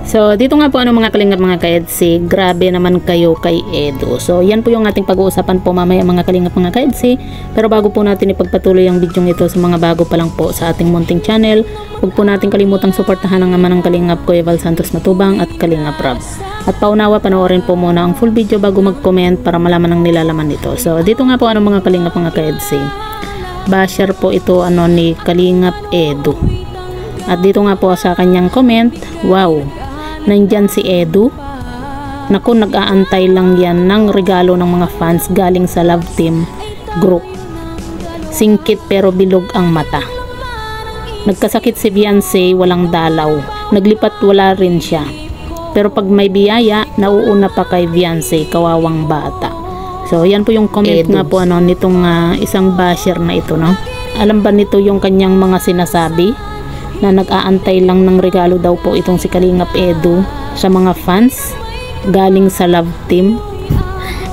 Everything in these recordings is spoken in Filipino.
So, dito nga po mga kalingap mga kaedsi, grabe naman kayo kay Edu. So, yan po yung ating pag-uusapan po mamaya mga kalingap mga kaedsi. Pero bago po natin ipagpatuloy ang video ito sa mga bago pa lang po sa ating munting channel, huwag po natin kalimutang suportahan ang ama ng kalingap Kuya Val Santos Matubang at Kalingap Rab. At paunawa, panoorin po muna ang full video bago mag-comment para malaman ang nilalaman nito. So, dito nga po mga kalingap mga kaedsi. Basher po ito ni Kalingap Edu. At dito nga po sa kanyang comment, wow, nandyan si Edu. Naku, nag-aantay lang yan ng regalo ng mga fans galing sa Love Team group. Singkit pero bilog ang mata. Nagkasakit si Beyonce, walang dalaw. Naglipat, wala rin siya. Pero pag may biyaya, nauuna pa kay Beyonce, kawawang bata. So, yan po yung comment nga po nitong isang basher na ito, no? Alam ba nito yung kanyang mga sinasabi? Na nag-aantay lang ng regalo daw po itong si Kalingap Edu sa mga fans galing sa Love Team.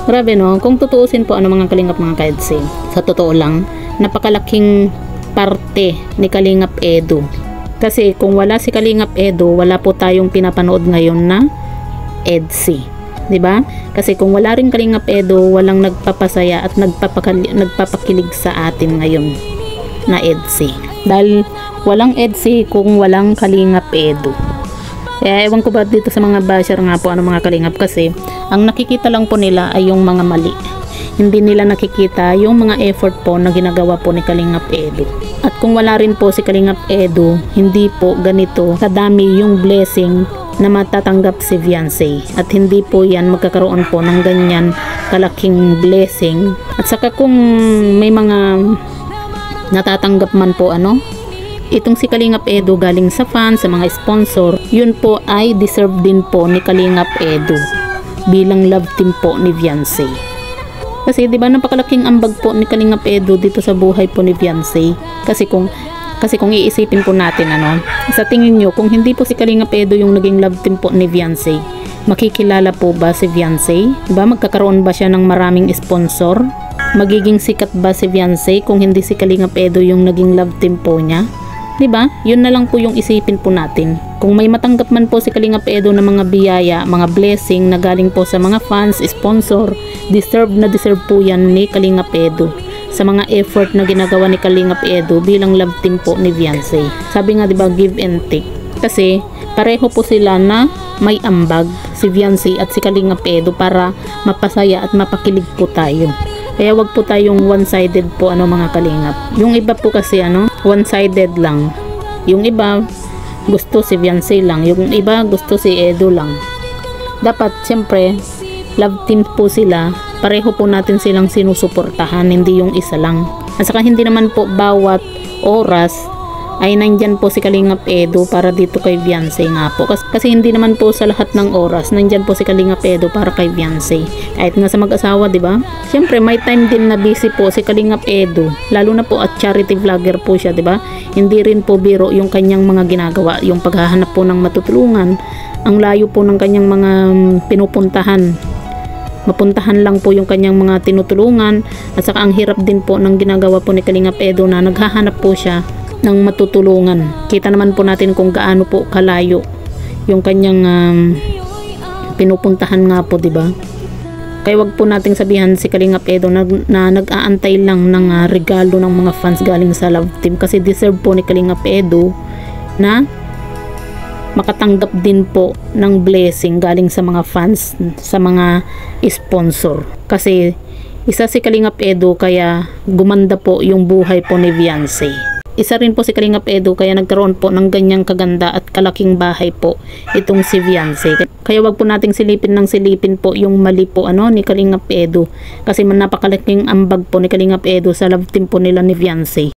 Grabe, no? Kung tutuusin po mga kalingap mga kaedsi, sa totoo lang, napakalaking parte ni Kalingap Edu. Kasi kung wala si Kalingap Edu, wala po tayong pinapanood ngayon na EDSI. 'Di ba? Kasi kung wala rin Kalingap Edu, walang nagpapasaya at nagpapakilig sa atin ngayon na EDSI. Dahil walang EDSI kung walang Kalingap Edu. Kaya ewan ko ba dito sa mga basher nga po mga kalingap, kasi ang nakikita lang po nila ay yung mga mali. Hindi nila nakikita yung mga effort po na ginagawa po ni Kalingap Edu. At kung wala rin po si Kalingap Edu, hindi po ganito kadami yung blessing na matatanggap si Beyonce. At hindi po yan magkakaroon po ng ganyan kalaking blessing. At saka kung may mga natatanggap man po itong si Kalingap Edu galing sa fans, sa mga sponsor, yun po ay deserve din po ni Kalingap Edu bilang love team po ni Beyonce. Kasi 'di ba napakalaking ambag po ni Kalingap Edu dito sa buhay po ni Beyonce. Kasi kung iisipin po natin sa tingin nyo, kung hindi po si Kalingap Edu yung naging love team po ni Beyonce, makikilala po ba si Beyonce? 'Di ba magkakaroon ba siya ng maraming sponsor? Magiging sikat ba si Beyonce kung hindi si Kalingap Edu yung naging love team po niya? 'Di ba? Yun na lang po yung isipin po natin. Kung may matanggap man po si Kalingap Edu ng mga biyaya, mga blessing na galing po sa mga fans, sponsor, deserve po yan ni Kalingap Edu sa mga effort na ginagawa ni Kalingap Edu bilang love team po ni Beyonce. Sabi nga 'di ba, give and take. Kasi pareho po sila na may ambag, si Beyonce at si Kalingap Edu, para mapasaya at mapakilig po tayo. Kaya wag po tayong one-sided po mga kalingap. Yung iba po kasi one-sided lang. Yung iba gusto si Beyonce lang, yung iba gusto si Edu lang. Dapat siyempre love team po sila, pareho po natin silang sinusuportahan, hindi yung isa lang. At saka hindi naman po bawat oras ay nandyan po si Kalingap Edu para dito kay Beyonce nga po. Kasi hindi naman po sa lahat ng oras nandyan po si Kalingap Edu para kay Beyonce. Kahit nga sa mag-asawa, 'di ba? Siyempre may time din na busy po si Kalingap Edu. Lalo na po at charity vlogger po siya, 'di ba? Hindi rin po biro yung kanyang mga ginagawa, yung paghahanap po ng matutulungan. Ang layo po ng kanyang mga pinupuntahan. Mapuntahan lang po yung kanyang mga tinutulungan. At saka ang hirap din po ng ginagawa po ni Kalingap Edu na naghahanap po siya ng matutulungan. Kita naman po natin kung gaano po kalayo yung kanyang pinupuntahan nga po, 'di ba? Kaya wag po nating sabihan si Kalingap Edu na nag-aantay lang ng regalo ng mga fans galing sa Love Team, kasi deserve po ni Kalingap Edu na makatanggap din po ng blessing galing sa mga fans, sa mga sponsor. Kasi isa si Kalingap Edu kaya gumanda po yung buhay po ni Beyonce. Isa rin po si Kalingap Edu kaya nagkaroon po ng ganyang kaganda at kalaking bahay po itong si Beyonce. Kaya wag po nating silipin po yung mali po ni Kalingap Edu, kasi napakalaking ambag po ni Kalingap Edu sa love team po nila ni Beyonce.